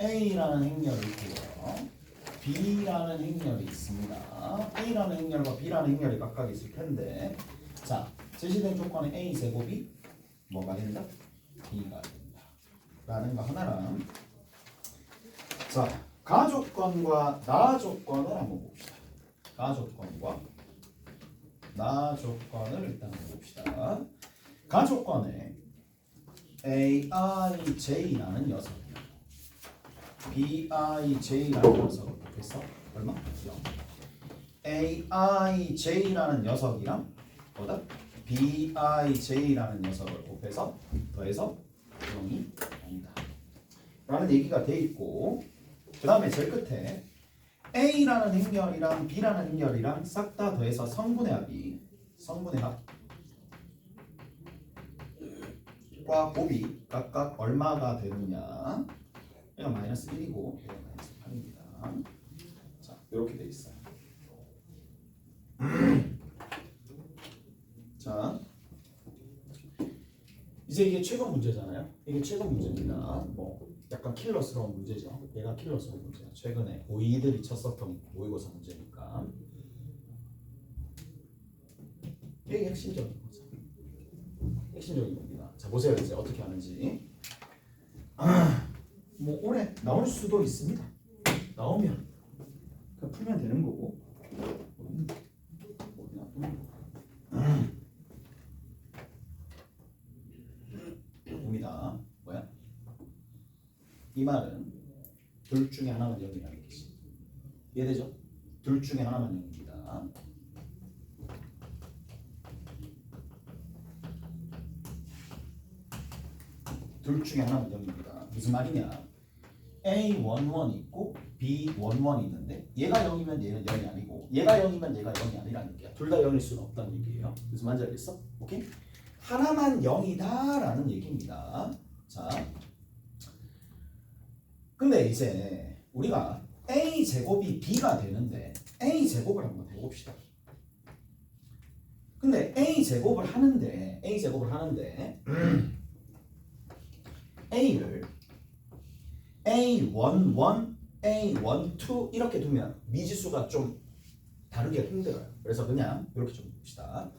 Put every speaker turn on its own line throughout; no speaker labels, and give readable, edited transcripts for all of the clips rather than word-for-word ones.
A라는 행렬이 있고요. B라는 행렬이 있습니다. A라는 행렬과 B라는 행렬이 각각 있을 텐데, 자, 제시된 조건은 A 제곱이 뭐가 된다? B가 된다. 라는 거 하나랑, 자, 가조건과 나조건을 한번 봅시다. 가조건과 나조건을 일단 한번 봅시다. 가조건에 AIJ라는 녀석이요. BIJ라는 녀석을 곱해서 얼마? 0. AIJ라는 녀석이랑 뭐다? BIJ라는 녀석을 곱해서 더해서 0이 아니다. 라는 얘기가 돼 있고, 그 다음에 제일 끝에 A라는 행렬이랑 B라는 행렬이랑 싹 다 더해서 성분의 합이 성분의 합과 곱이 각각 얼마가 되느냐? 얘가 마이너스 1이고 얘가 마이너스 8입니다. 자, 이렇게 돼 있어요. 자, 이제 이게 최근 문제잖아요. 이게 최근 문제입니다. 뭐 약간 킬러스러운 문제죠. 얘가 킬러스러운 문제야. 최근에 고이들이 쳤었던 모의고사 문제니까. 이게 핵심적인 거죠. 핵심적인 겁니다. 자, 보세요. 이제 어떻게 하는지. 뭐 올해 나올 수도 있습니다. 나오면 그냥 풀면 되는 거고. 봅니다. 뭐야? 이 말은 둘 중에 하나만 0이라는 얘기지. 이해되죠? 둘 중에 하나만 0입니다. 둘 중에 하나만 0입니다. 무슨 말이냐? A11 있고 B11 있는데 얘가 0이면 얘는 0이 아니고 얘가 0이면 얘가 0이 아니라는 얘기야. 둘 다 0일 수는 없다는 얘기예요. 무슨 말인지 알겠어? 오케이? 하나만 0이다 라는 얘기입니다. 자, 근데 이제 우리가 A 제곱이 B가 되는데 A 제곱을 한번 해봅시다. 근데 A 제곱을 하는데 A를 A11, A12 이렇게 두면 미지수가 좀 다르게 힘들어요. 그래서 그냥 이렇게 좀 봅시다.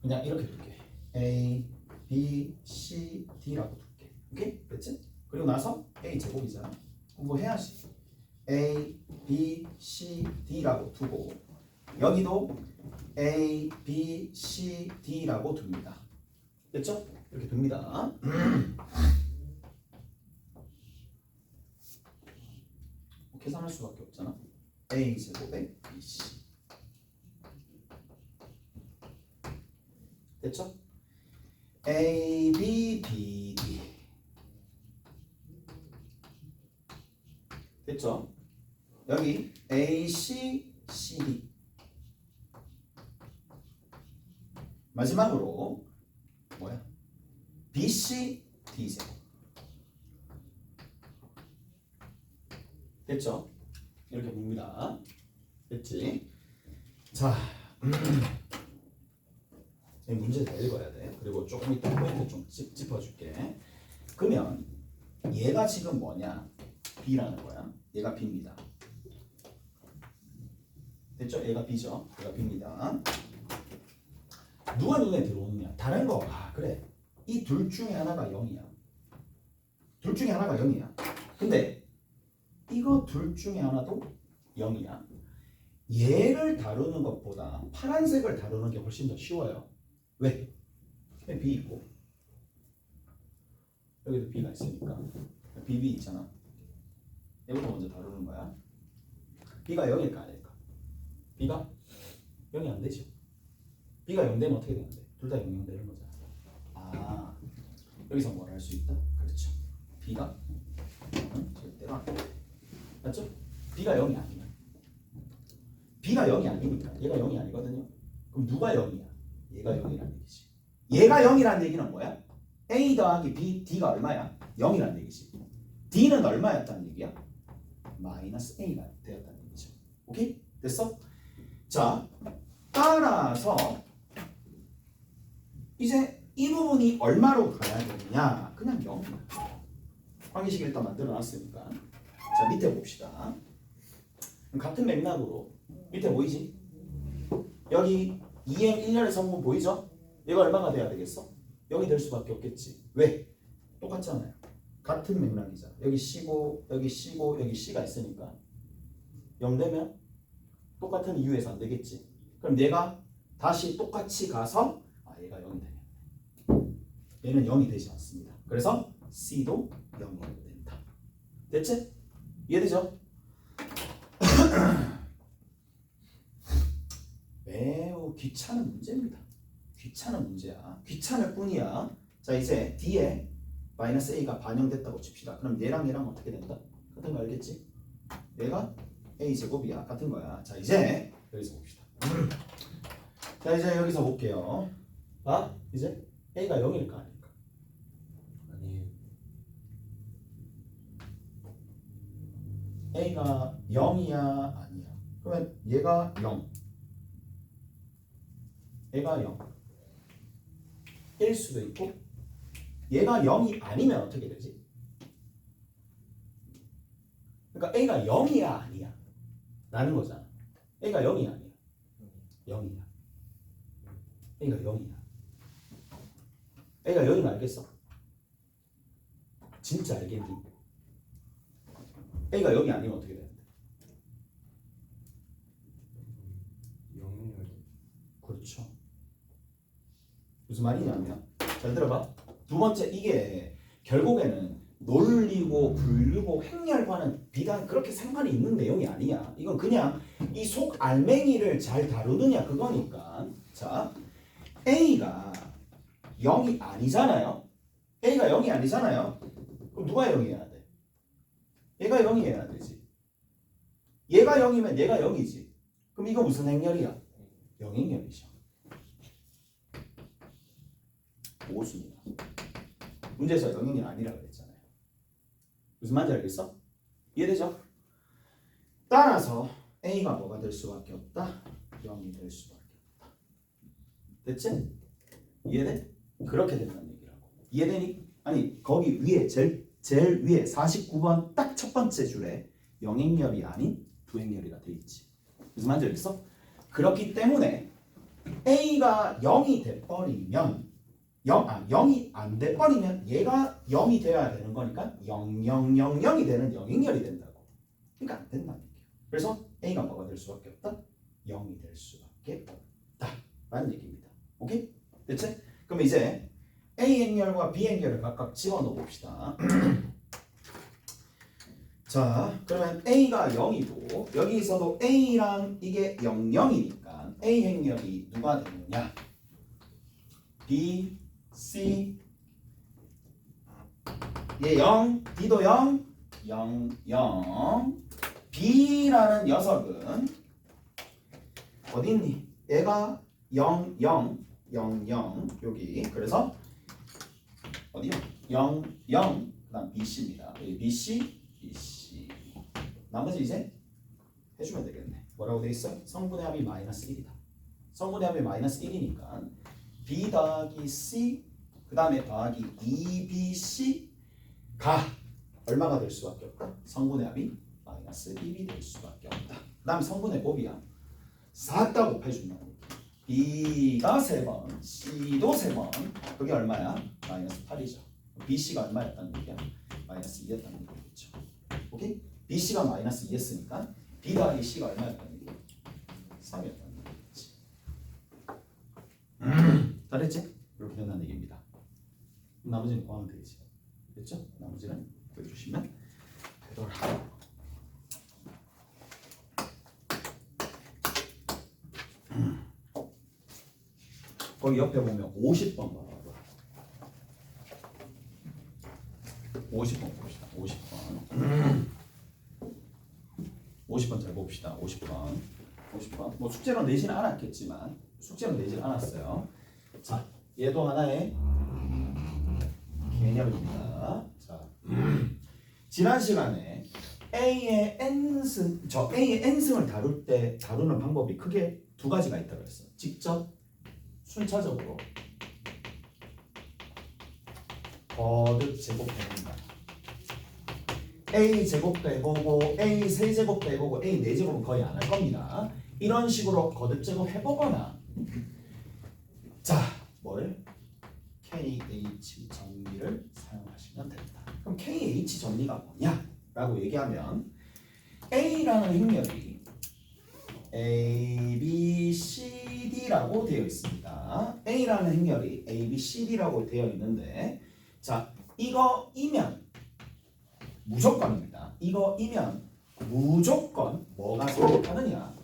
그냥 이렇게 둘게. A, B, C, D라고 둘게. 오케이? 됐지? 그리고 나서 A 제곱이잖아. 공부해야지. A, B, C, D라고 두고 여기도 A, B, C, D라고 둡니다. 됐죠? 이렇게 둡니다. 계산할 수밖에 없잖아. A 제곱에 BC. 됐죠? A, B, B, D. 됐죠? 여기 A, C, C, D. 마지막으로 뭐야? B, C, D 제곱. 됐죠? 이렇게 봅니다. 됐지? 자, 이 문제 다 읽어야 돼. 그리고 조금 이따 포인트 좀 짚어줄게. 그러면 얘가 지금 뭐냐? B라는 거야. 얘가 B입니다. 됐죠? 얘가 B죠? 얘가 B입니다. 누가 눈에 들어오느냐? 다른 거. 아, 그래. 이 둘 중에 하나가 0이야. 둘 중에 하나가 0이야. 근데 이거 둘 중에 하나도 0이야. 얘를 다루는 것보다 파란색을 다루는 게 훨씬 더 쉬워요. 왜? B 있고 여기도 B가 있으니까 BB 있잖아. 얘부터 먼저 다루는 거야. B가 0일까 아닐까? B가 0이 안 되죠. B가 0 되면 어떻게 되는데? 둘 다 0 되는 거잖아. 아, 여기서 뭘 할 수 있다? 그렇죠. B가 0은 절대로 안 돼. 맞죠? B가 0이 아니면 B가 0이 아니니까 얘가 0이 아니거든요. 그럼 누가 0이야? 얘가 0이라는 얘기지. 얘가 0이라는 얘기는 뭐야? A 더하기 B, D가 얼마야? 0이라는 얘기지. D는 얼마였다는 얘기야? 마이너스 A가 되었다는 얘기죠. 오케이? 됐어? 자, 따라서 이제 이 부분이 얼마로 가야 되느냐? 그냥 0입니다. 관계식 일단 만들어 놨으니까. 자, 밑에 봅시다. 같은 맥락으로 밑에 보이지? 여기 2행 1년의 성분 보이죠? 얘가 얼마가 돼야 되겠어? 0이 될 수밖에 없겠지. 왜? 똑같잖아요. 같은 맥락이잖아. 여기 C고 여기 C고 여기 C가 있으니까 0 되면 똑같은 이유에서 안 되겠지. 그럼 얘가 다시 똑같이 가서 얘가 0이 되겠네. 얘는 0이 되지 않습니다. 그래서 C도 0이 된다. 됐지? 이해되죠? 매우 귀찮은 문제입니다. 귀찮은 문제야. 귀찮을 뿐이야. 자, 이제 D에 마이너스 A가 반영됐다고 칩시다. 그럼 얘랑 얘랑 어떻게 된다? 같은 거 알겠지? 얘가 A제곱이야. 같은 거야. 자, 이제 여기서 봅시다. 자, 이제 여기서 볼게요. 이제 A가 0일까 아닐까?
아니에요.
A가 0이야 아니야? 그러면 얘가 0 얘가 0 일 수도 있고 얘가 0이 아니면 어떻게 되지? 그러니까 A가 0이야 아니야? 라는 거잖아. A가 0이 아니야. 0이야. A가 0이야. A가 0이면 알겠어? 진짜 알겠니? A가 0이 아니면 어떻게 되는데?
0이요.
그렇죠. 무슨 말이냐면 잘 들어봐. 두 번째 이게 결국에는 놀리고 불리고 횡렬과는 비단 그렇게 상관이 있는 내용이 아니야. 이건 그냥 이 속 알맹이를 잘 다루느냐 그거니까. 자, A가 0이 아니잖아요. A가 0이 아니잖아요. 그럼 누가 0이어야 돼? 얘가 0이어야 되지. 얘가 0이면 얘가 0이지. 그럼 이거 무슨 행렬이야? 영행렬이죠. 오수입니다. 문제에서 영행렬 아니라고 그랬잖아요. 무슨 말인지 알겠어? 이해되죠? 따라서 A가 뭐가 될 수밖에 없다? 0이 될 수밖에 없다. 됐지? 이해돼? 그렇게 된다는 얘기라고. 이해되니? 아니 거기 위에 제일 위에 49번 딱 첫 번째 줄에 영행렬이 아닌 두행렬이가 돼 있지. 무슨 말인지 알겠어? 그렇기 때문에 A가 0이 돼버리면 0이 안 돼버리면 얘가 0이 돼야 되는 거니까 0000이 되는 영행렬이 된다고. 그러니까 안 된다는 얘기야. 그래서 A가 뭐가 될 수밖에 없다? 0이 될 수밖에 없다 라는 얘기입니다. 오케이? 됐지? 그럼 이제 A 행렬과 B 행렬을 각각 집어넣어 봅시다. 자, 그러면 A가 0이고 여기서도 A랑 이게 00이니까 A 행렬이 누가 되느냐? B, C 얘 0, D도 0, 0, 0 B라는 녀석은 어디 있니? 얘가 0, 0, 0, 0 여기 그래서 어디요? 0, 0 그다음 BC입니다. 여기 BC, BC 나머지 이제 해주면 되겠네. 뭐라고 돼 있어? 성분의 합이 마이너스 1이다. 성분의 합이 마이너스 1이니까 B 더하기 C 그 다음에 더하기 2BC가 얼마가 될 수밖에 없다? 성분의 합이 마이너스 1이 될 수밖에 없다. 그 다음 성분의 곱이야. 4 다 곱해준다는 얘기. B가 3번, C도 3번 그게 얼마야? 마이너스 8이죠. BC가 얼마였다는 얘기야? 마이너스 2였다는 얘기겠죠. 오케이? BC가 마이너스 2였으니까 B 더하기 C가 얼마였다는 얘기야? 3이었다는 얘기겠지. 잘했지? 이렇게 된다는 얘기입니다. 나머지는 구하면 되겠지. 됐죠? 나머지는 보여주시면 되더라. 거기 옆에 보면 50번 봐봐. 50번 봅시다. 50번. 50번 잘 봅시다. 50번. 50번. 뭐 숙제로 내지는 않았겠지만 숙제로 내지는 않았어요. 자, 얘도 하나의 개념입니다. 자, 지난 시간에 A의 n승을 다룰 때 다루는 방법이 크게 두 가지가 있다고 했어요. 직접 순차적으로 거듭 제곱해본다. A 제곱도 해보고 A 세제곱도 해보고 A 네제곱은 거의 안 할 겁니다. 이런 식으로 거듭 제곱해보거나 자 뭐를 KH 정리를 사용하시면 됩니다. 그럼 KH 정리가 뭐냐? 라고 얘기하면 A라는 행렬이 A, B, C, D라고 되어 있습니다. A라는 행렬이 A, B, C, D라고 되어 있는데 자 이거이면 무조건입니다. 이거이면 무조건 뭐가 성립하느냐?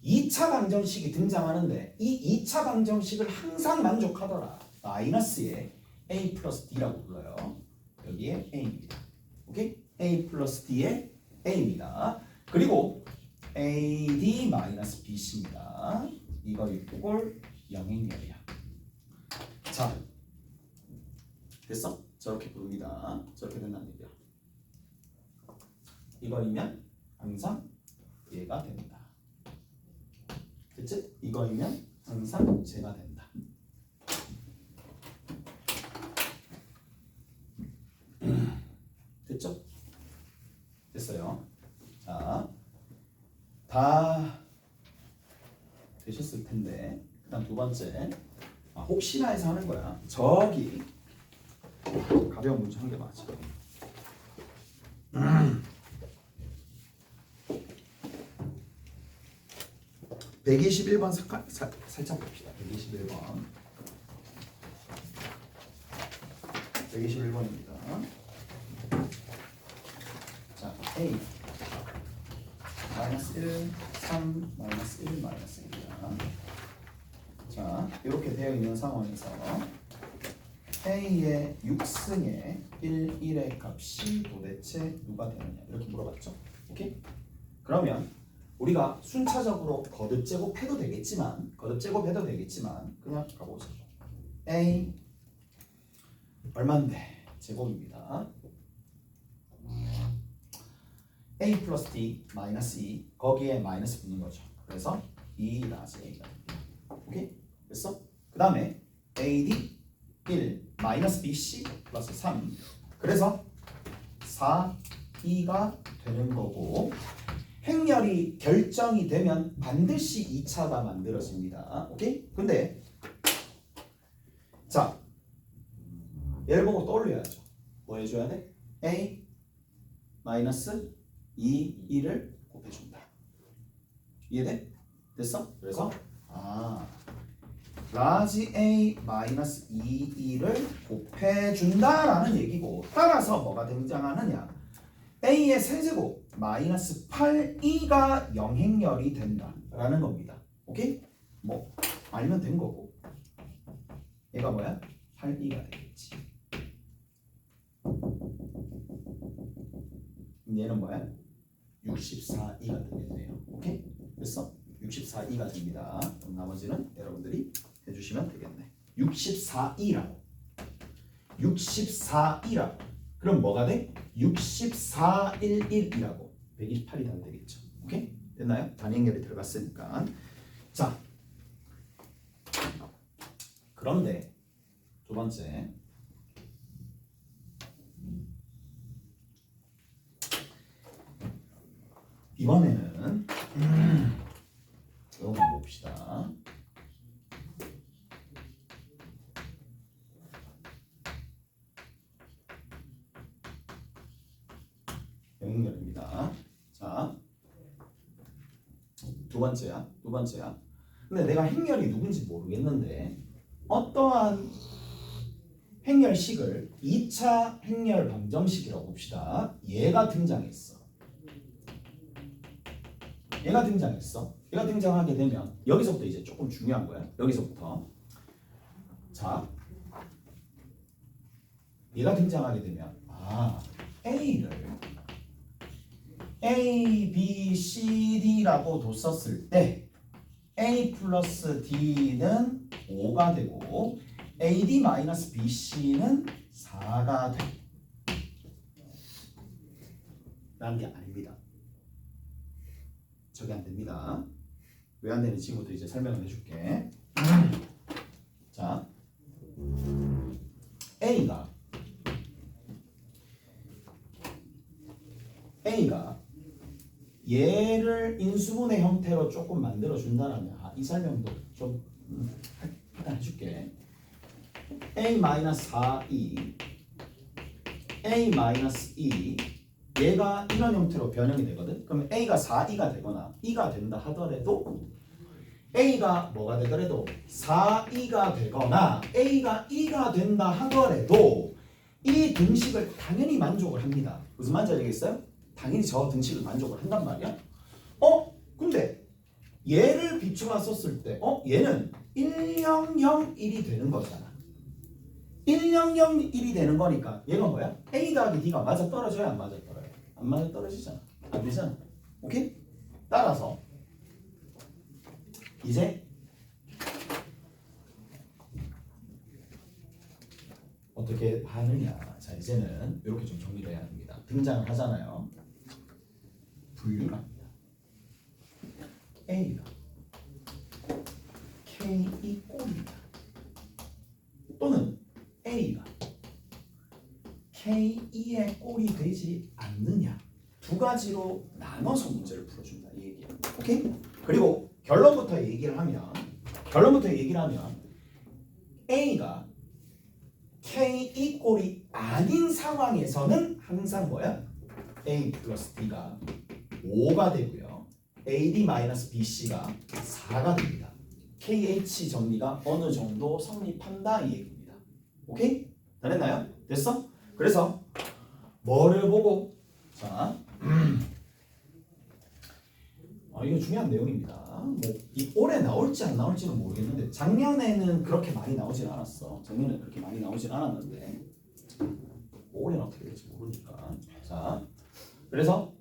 2차 방정식이 등장하는데 이 2차 방정식을 항상 만족하더라. 마이너스에 A 플러스 D라고 불러요. 여기에 A입니다. 오케이? A 플러스 D의 A입니다. 그리고 AD 마이너스 BC입니다. 이거 이꼴 영행렬이야. 자, 됐어? 저렇게 부릅니다. 저렇게 된다는 얘기야. 이거이면 항상 얘가 됩니다. 됐지? 이거이면 항상 제가 된다. 됐죠? 됐어요. 자, 다 되셨을 텐데 그다음 두 번째 혹시나 해서 하는 거야. 저기 가벼운 문제 한 개 맞아. 121번 살짝 봅시다. 121번. 121번입니다. 자, A 마이너스 1, 3, 마이너스 1, 마이너스 1이야. 자, 이렇게 되어 있는 상황에서 A의 6승에 1, 1의 값이 도대체 누가 되느냐 이렇게 물어봤죠. 오케이? 그러면 우리가 순차적으로 거듭 제곱해도 되겠지만 그냥 가보자. A 얼마인데? 제곱입니다. A 플러스 D 마이너스 2 거기에 마이너스 붙는 거죠. 그래서 2 라지 A가 됩니다. 오케이? 됐어? 그 다음에 AD 1 마이너스 BC 플러스 3 그래서 4 2가 되는 거고 행렬이 결정이 되면 반드시 2차가 만들어집니다. 오케이? 근데 자 얘를 보고 떠올려야죠. 뭐 해줘야 돼? A 마이너스 2, 2를 곱해준다. 이해돼? 됐어? 그래서 라지 A 마이너스 2, 2를 곱해준다라는 얘기고 따라서 뭐가 등장하느냐? A의 세제곱 마이너스 8, 2가 영행렬이 된다라는 겁니다. 오케이? 뭐 알면 된 거고 얘가 뭐야? 8, 2가 되겠지. 얘는 뭐야? 64, 2가 되겠네요. 오케이? 됐어? 64, 2가 됩니다. 그럼 나머지는 여러분들이 해주시면 되겠네. 64, 2라고. 64, 2라고. 그럼 뭐가 돼? 64, 1, 1이라고. 128이 다 되겠죠. 오케이? 됐나요? 단위행렬이 들어갔으니까. 자, 그런데 두 번째. 이번에는 이거 봅시다. 영행렬입니다. 자, 두 번째야. 근데 내가 행렬이 누군지 모르겠는데 어떠한 행렬식을 2차 행렬 방정식이라고 봅시다. 얘가 등장했어. 얘가 등장하게 되면 여기서부터 이제 조금 중요한 거야. 여기서부터 자 얘가 등장하게 되면 A를 A, B, C, D라고 뒀었을 때 A 플러스 D는 5가 되고 AD 마이너스 BC는 4가 돼. 라는 게 아닙니다. 저게 안 됩니다. 왜 안 되는지 지금부터 이제 설명을 해줄게. 자, A가 A가 얘를 인수분해 형태로 조금 만들어 준다면 이 설명도 좀 일단 해줄게. A-4E A-2 얘가 이런 형태로 변형이 되거든. 그럼 A가 4E가 되거나 E가 된다 하더라도 A가 뭐가 되더라도 4E가 되거나 A가 E가 된다 하더라도 이 등식을 당연히 만족을 합니다. 무슨 말인지 알겠어요? 당연히 저 등식을 만족을 한단 말이야. 근데 얘를 비춰봤었을 때 얘는 1001이 되는 거잖아. 1001이 되는 거니까 얘가 뭐야? A 더하기 D가 맞아 떨어져야 안 맞아 떨어져요? 안 맞아 떨어지잖아. 안 되잖아. 오케이? 따라서 이제 어떻게 하느냐. 자, 이제는 이렇게 좀 정리를 해야 합니다. 등장을 하잖아요. 분류를 합니다. A가 K이 꼴이다. 또는 A가 K2의 꼴이 되지 않느냐. 두 가지로 나눠서 문제를 풀어준다. 이 얘기야. 오케이? 그리고 결론부터 얘기를 하면 A가 K2 꼴이 아닌 상황에서는 항상 뭐야? A 플러스 D가 5가 되고요. AD-BC가 4가 됩니다. KH 정리가 어느 정도 성립한다 이 얘기입니다. 오케이? 다 됐나요? 됐어? 그래서 뭐를 보고 자 이거 중요한 내용입니다. 이 올해 나올지 안 나올지는 모르겠는데 작년에는 그렇게 많이 나오진 않았어. 작년에 그렇게 많이 나오진 않았는데 올해는 어떻게 될지 모르니까. 자, 그래서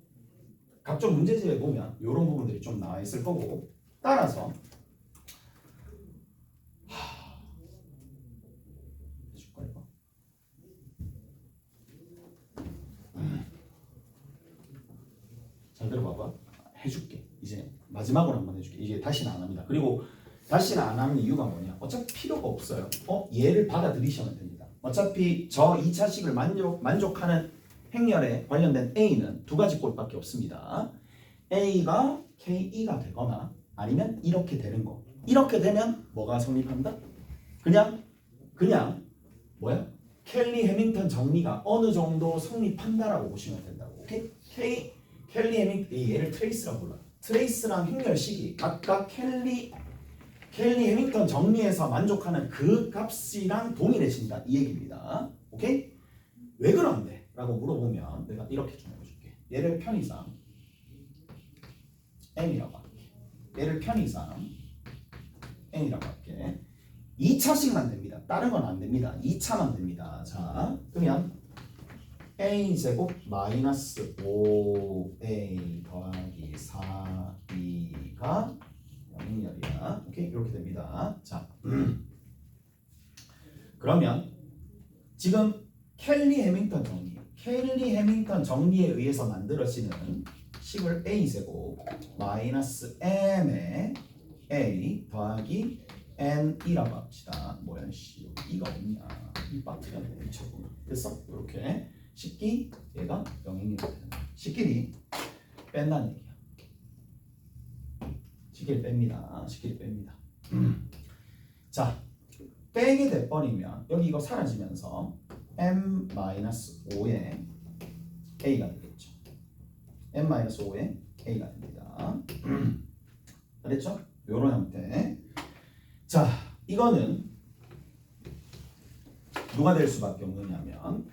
각종 문제집에 보면 이런 부분들이 좀 나와 있을 거고 따라서 해줄까 이거? 잘 들어봐봐. 해줄게. 이제 마지막으로 한번 해줄게. 이제 다시는 안 합니다. 그리고 다시는 안 하는 이유가 뭐냐? 어차피 필요가 없어요. 얘를 받아들이시면 됩니다. 어차피 저 2차식을 만족하는 행렬에 관련된 A는 두 가지 꼴밖에 없습니다. A가 KE가 되거나 아니면 이렇게 되는 거. 이렇게 되면 뭐가 성립한다? 그냥 뭐야? 켈리 해밍턴 정리가 어느 정도 성립한다라고 보시면 된다고. 오케이? 켈리 해밍턴 얘를 트레이스라고 불러. 트레이스랑 행렬식이 각각 켈리 해밍턴 정리에서 만족하는 그 값이랑 동일해진다 이 얘기입니다. 오케이? 왜 그런데? 라고 물어보면 내가 이렇게 좀 해줄게. 얘를 편의상 M이라고 할게. 얘를 편의상 N이라고 할게. 2차씩만 됩니다. 다른 건 안 됩니다. 2차만 됩니다. 자, 그러면 A제곱 마이너스 5A 더하기 4B가 0이야. 오케이? 이렇게 됩니다. 자, 그러면 지금 켈리 해밍턴 정리에 의해서 만들어지는 식을 A제곱 마이너스 M의 A 더하기 N이라고 합시다. 뭐야 씨 이가 없냐. 이 빠트가 미쳐보면 됐어? 이렇게 식기 얘가 0이면 되는 거야. 식끼리 뺀다는 얘기야. 식끼리 뺍니다. 자, 빼게 돼버리면 여기 이거 사라지면서 M-5의 A가 되겠죠. M-5의 A가 됩니다. 알겠죠? 요런 형태. 자, 이거는 누가 될 수밖에 없느냐면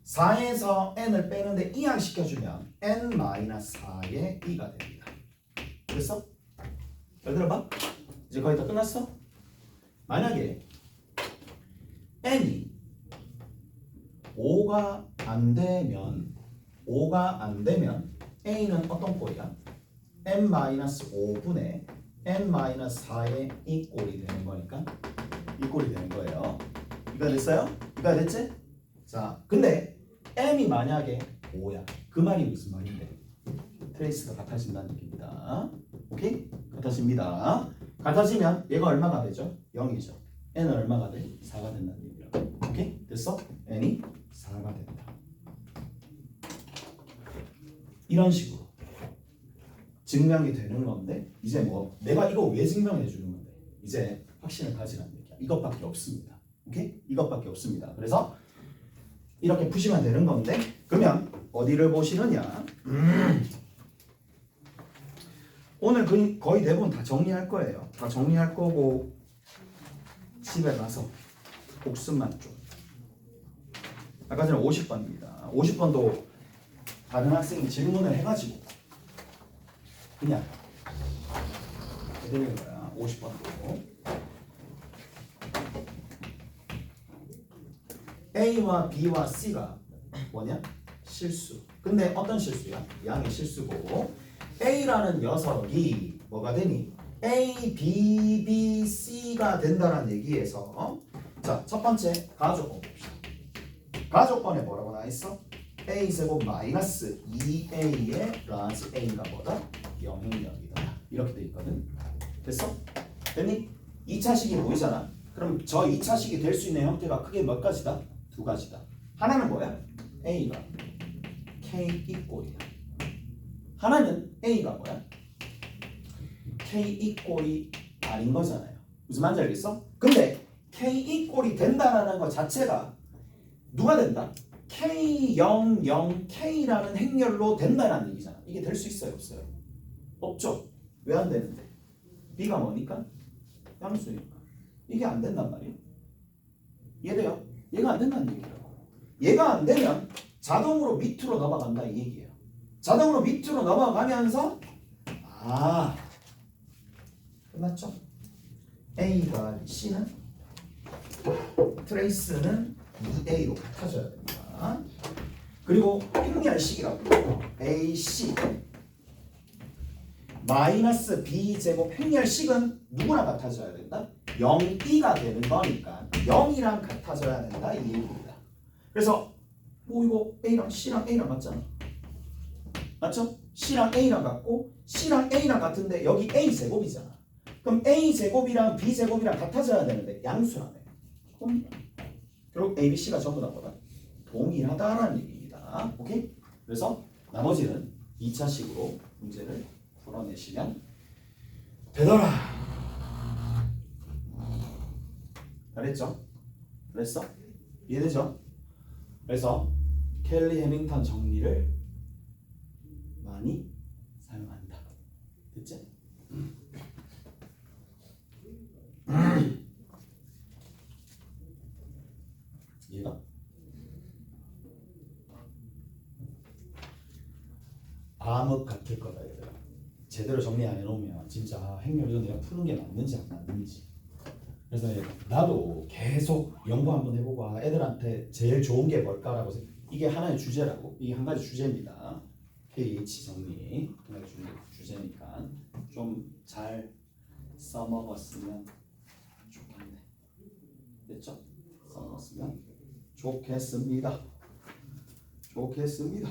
4에서 n을 빼는데 이항시켜주면 n-4의 2가 됩니다. 됐어? 잘 들어봐? 이제 거의 다 끝났어? 만약에 n이 5가 안 되면 a는 어떤 꼴이야? n-5분의 n-4의 이 꼴이 되는 거니까 이 꼴이 되는 거예요. 이거 됐어요? 이거 됐지? 자, 근데 m이 만약에 5야. 그 말이 무슨 말인데? 트레이스가 같아진다는 얘기입니다. 오케이? 같아집니다. 같아지면 얘가 얼마가 되죠? 0이죠. n은 얼마가 돼? 4가 된다는 얘기라고. 오케이? 됐어? n이 4가 된다. 이런 식으로 증명이 되는 건데 이제 뭐 내가 이거 왜 증명해 주는 건데 이제 확신을 가지라는 얘기야. 이것밖에 없습니다. 오케이? 이것밖에 없습니다. 그래서 이렇게 푸시면 되는 건데 그러면 어디를 보시느냐? 오늘 거의 대부분 다 정리할 거예요. 다 정리할 거고 집에 가서 복습만 좀. 아까 전에 50번입니다. 50번도 다른 학생이 질문을 해가지고 그냥 해드리는 거야. 50번도. A와 B와 C가 뭐냐? 실수. 근데 어떤 실수야? 양의 실수고 A라는 녀석이 뭐가 되니? A, B, B, C가 된다는 얘기에서 자, 첫 번째 가족권 봅시다. 가족권에 뭐라고 나와 있어? A제곱 마이너스 2A의 라지 A가 뭐다? 영행력이다. 이렇게 돼 있거든. 됐어? 됐니? 2차식이 보이잖아. 그럼 저 2차식이 될 수 있는 형태가 크게 몇 가지다? 두 가지다. 하나는 뭐야? A가 K 이꼴이야. 하나는 A가 뭐야? K 이꼴이 아닌 거잖아요. 무슨 말인지 알겠어? 근데 K 이꼴이 된다라는 것 자체가 누가 된다? K00K라는 행렬로 된다라는 얘기잖아. 이게 될 수 있어요? 없어요? 없죠. 왜 안 되는데? B가 뭐니까? 양수니까. 이게 안 된단 말이에요. 이해돼요? 얘가 안 된다는 얘기라고. 얘가 안 되면 자동으로 밑으로 넘어간다 이 얘기예요. 자동으로 밑으로 넘어가면서 끝났죠? A가 C는 트레이스는 2A로 같아져야 됩니다. 그리고 행렬식이라고 불러요. AC 마이너스 B제곱 행렬식은 누구랑 같아져야 된다? 0B가 되는 거니까 0이랑 같아져야 된다 이 얘기입니다. 그래서 뭐 이거 A랑 C랑 A랑 같잖아. 맞죠? C랑 A랑 같고 C랑 A랑 같은데 여기 A제곱이잖아. 그럼 A제곱이랑 B제곱이랑 같아져야 되는데 양수라네. 결국 A, B, C가 전부 다 뭐다? 동일하다라는 얘기입니다. 오케이? 그래서 나머지는 2차식으로 문제를 풀어내시면 되더라. 잘했죠? 그랬어? 이해되죠? 그래서 켈리 해밍턴 정리를 많이 사용한다. 됐지? 얘가 암흑 같을 거다 얘들아. 제대로 정리 안 해놓으면 진짜 행렬 이거 내가 푸는 게 맞는지 안 맞는지. 그래서 나도 계속 연구 한번 해보고 애들한테 제일 좋은 게 뭘까라고 이게 하나의 주제라고. 이게 한 가지 주제입니다. KH 정리 한 가지 주제니까 좀 잘 써먹었으면 좋겠네. 됐죠? 써먹었으면 좋겠습니다. 좋겠습니다.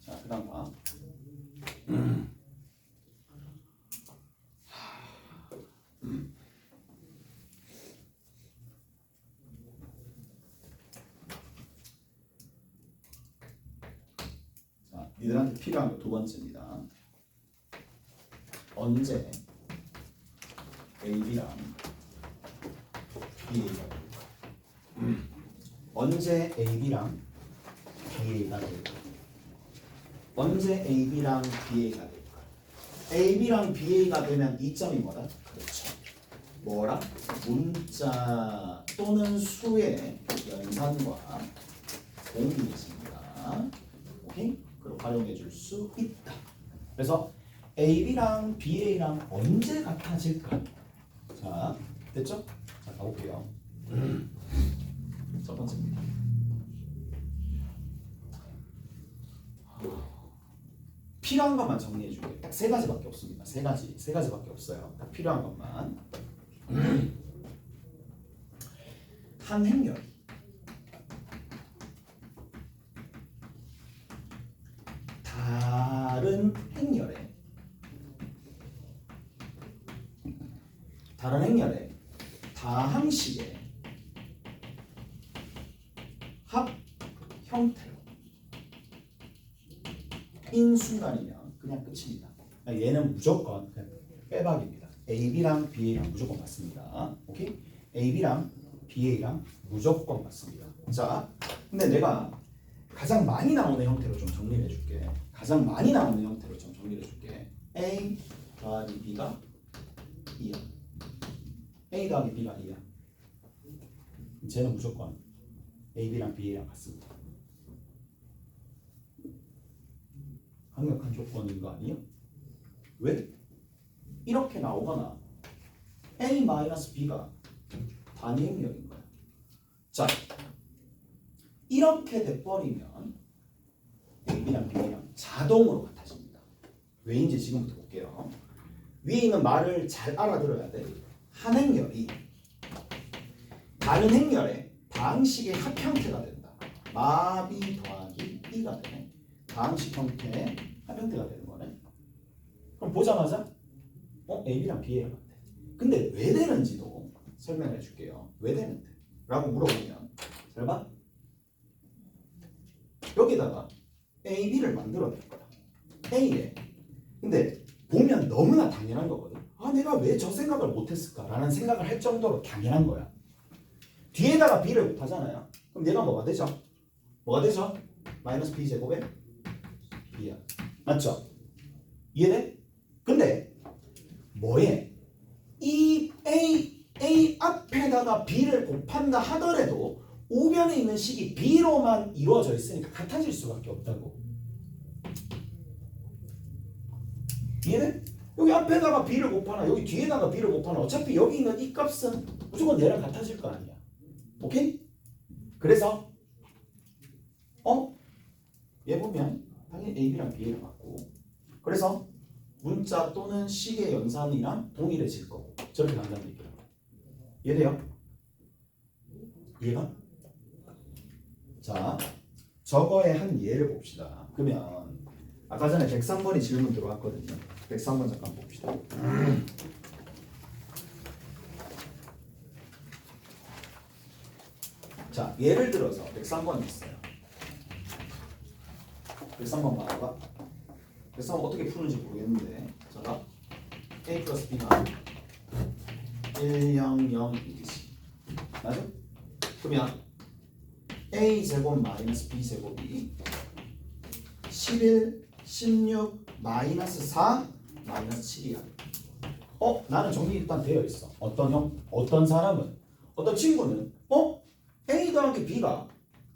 자, 그 다음 봐. 자, 니들한테 필요한 거 두 번째입니다. 언제 AB랑 BA가 될까? 언제 AB랑 BA가 될까? 언제 AB랑 BA가 될까? AB랑 BA가 되면 이점이 뭐다? 그렇죠. 뭐라? 문자 또는 수의 연산과 공비입니다. 오케이? 그럼 활용해 줄 수 있다. 그래서 AB랑 BA랑 언제 같아질까? 자, 됐죠? 자, 가볼게요. 첫 번째입니다. 필요한 것만 정리해 줄게요. 딱 세 가지밖에 없습니다. 세 가지밖에 없어요. 딱 필요한 것만. 한 행렬 다른 행렬의 다항식의 합 형태로 인 순간이면 그냥 끝입니다. 얘는 무조건 그냥 빼박입니다. AB랑 BA랑 무조건 맞습니다. 오케이? AB랑 BA랑 무조건 맞습니다. 자, 근데 내가 가장 많이 나오는 형태로 좀 정리를 해줄게. 가장 많이 나오는 형태로 좀 정리를 해줄게. A 더하기 B가 2야. A 더하기 B가 2야. 쟤는 무조건 AB랑 BA랑 같습니다. 강력한 조건인 거 아니에요? 왜? 이렇게 나오거나 A-B가 단위행렬인 거야. 자, 이렇게 돼버리면 AB랑 BA랑 자동으로 같아집니다. 왜인지 지금부터 볼게요. 위에 있는 말을 잘 알아들어야 돼. 한 행렬이 다른 행렬의 다항식의 합형태가 된다. 마B 더하기 B가 되네. 다항식 형태의 합형태가 되는 거네. 그럼 보자마자 AB랑 BA랑 같아. 근데 왜 되는지도 설명해 줄게요. 왜 되는데? 라고 물어보면 잘 봐. 여기다가 AB를 만들어낼 거야. A에. 근데 보면 너무나 당연한 거거든. 아, 내가 왜 저 생각을 못했을까라는 생각을 할 정도로 당연한 거야. 뒤에다가 B를 못하잖아요. 그럼 얘가 뭐가 되죠? 뭐가 되죠? 마이너스 B제곱에 B야. 맞죠? 이해돼? 근데 뭐해? 이 A 앞에다가 B를 곱한다 하더라도 우변에 있는 식이 B로만 이루어져 있으니까 같아질 수밖에 없다고. 이해돼? 여기 앞에다가 B를 곱하나 여기 뒤에다가 B를 곱하나 어차피 여기 있는 이 값은 무조건 얘랑 같아질 거 아니야. 오케이? 그래서 얘 보면 당연히 AB랑 BA랑 같고 그래서 문자 또는 식의 연산이랑 동일해질 거고 저렇게 간다는 얘기야. 이해돼요? 이해가? 자, 저거의 한 예를 봅시다. 그러면 아까 전에 103번이 질문 들어왔거든요. 103번 잠깐 봅시다. 자, 예를 들어서 103번이 있어요. 103번 봐봐. 103번 어떻게 푸는지 모르겠는데 자, A 플러스 B가 1, 0, 0 이듯이 맞아? 그러면 A 제곱 마이너스 B 제곱이 11, 16, 마이너스 4, 마이너스 7이야. 나는 정리 일단 되어 있어. 어떤 사람은, 어떤 친구는 A 더하기 B가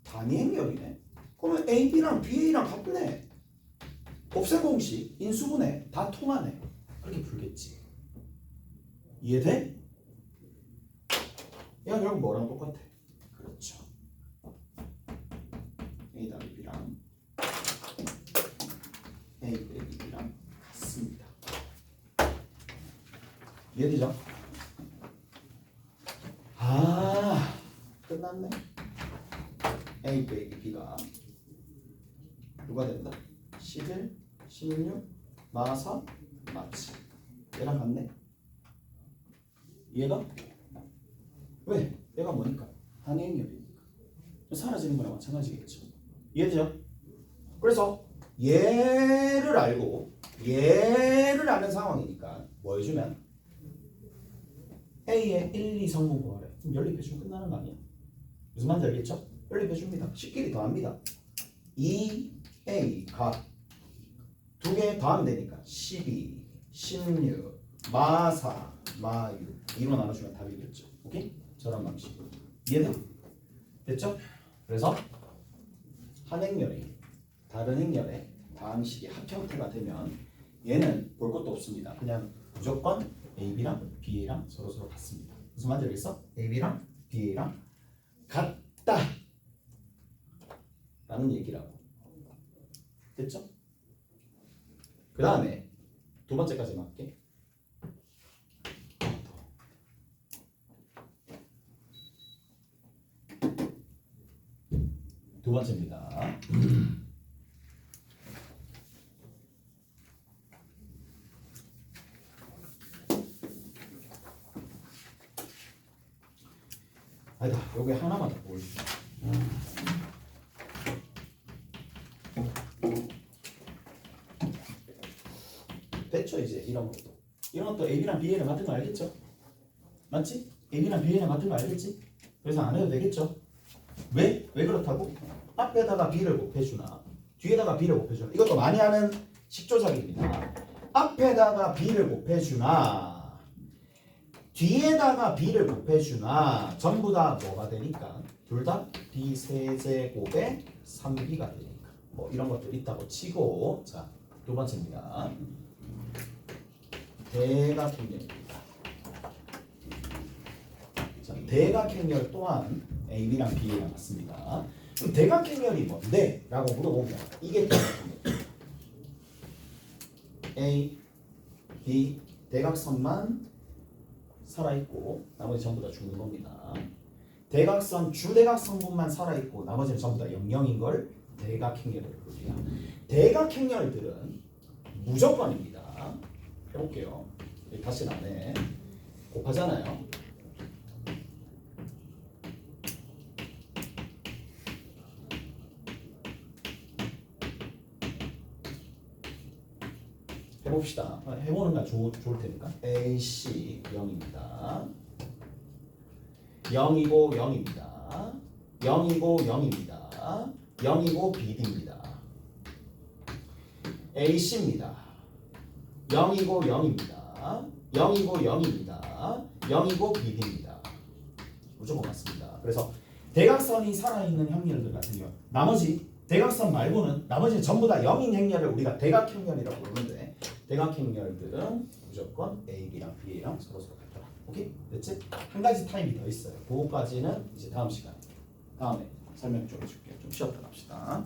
단위행렬이네. 그러면 AB랑 BA랑 같네. 곱셈 공식, 인수분해 다 통하네. 그렇게 풀겠지. 이해돼? 얘가 결국 뭐랑 똑같아? 그렇죠. A 더하기 B랑 A 빼기 B랑 같습니다. 이해되죠? 끝났네. A 빼기 B가 누가 된다? 11, 16, 마사, 마치 얘랑 같네. 얘가? 왜? 얘가 뭐니까? 단위행렬이니까 사라지는 거랑 마찬가지겠죠. 이해되죠? 그래서 얘를 알고 얘를 아는 상황이니까 뭐 해주면 A의 1, 2 성분 구하래. 그럼 연립해주면 끝나는 거 아니야? 무슨 말인지 알겠죠? 연립해줍니다. 식끼리 더합니다. 2A가 두 개 더하면 되니까 12, 16, 마4, 마6 2로 나눠주면 답이겠죠. 오케이? 저런 방식. 이해돼? 됐죠? 그래서 한 행렬이 다른 행렬의 다항식의 합형태가 되면 얘는 볼 것도 없습니다. 그냥 무조건 AB랑 BA랑 서로 같습니다. 무슨 말인지 알겠어? AB랑 BA랑 같다 라는 얘기라고. 됐죠? 그 다음에 두 번째까지 맞게 두 번째입니다. 아니다, 여기 하나만 더 보여주세요. 그치? 이런 것도 AB랑 BA랑 같은 거 알겠죠? 맞지? AB랑 BA랑 같은 거 알겠지? 그래서 안 해도 되겠죠? 왜? 왜 그렇다고? 앞에다가 B를 곱해주나 뒤에다가 B를 곱해주나 이것도 많이 하는 식조작입니다. 앞에다가 B를 곱해주나 뒤에다가 B를 곱해주나 전부 다 뭐가 되니까 둘 다 B 세제곱의 3B가 되니까 뭐 이런 것들 있다고 치고 자 두 번째입니다. 대각행렬입니다. 자, 대각행렬 또한 AB랑 BA랑 같습니다. 그럼 대각행렬이 뭔데? 라고 물어보면 이게 대각행렬. A, B 대각선만 살아있고 나머지 전부 다 죽는 겁니다. 대각선 주대각선분만 살아있고 나머지는 전부 다 0,0인 걸 대각행렬을 부릅니다. 대각행렬들은 무조건입니다. 해볼게요. 다시 안에 곱하잖아요. 해봅시다. 해보는 게 좋을 테니까. AC 0입니다. 0이고 0입니다. 0이고 0입니다. 0이고 BD입니다. AC입니다. 0이고 0입니다. 0이고 0입니다. 0이고 BD입니다. 무조건 맞습니다. 그래서 대각선이 살아있는 행렬들 같은 경우 나머지 대각선 말고는 나머지는 전부 다 0인 행렬을 우리가 대각행렬이라고 부르는데 대각행렬들은 무조건 AB랑 BA랑 서로 같더라. 오케이? 됐지? 한 가지 타입이 더 있어요. 그거까지는 이제 다음 시간에 다음에 설명 좀 해줄게요. 좀 쉬었다 갑시다.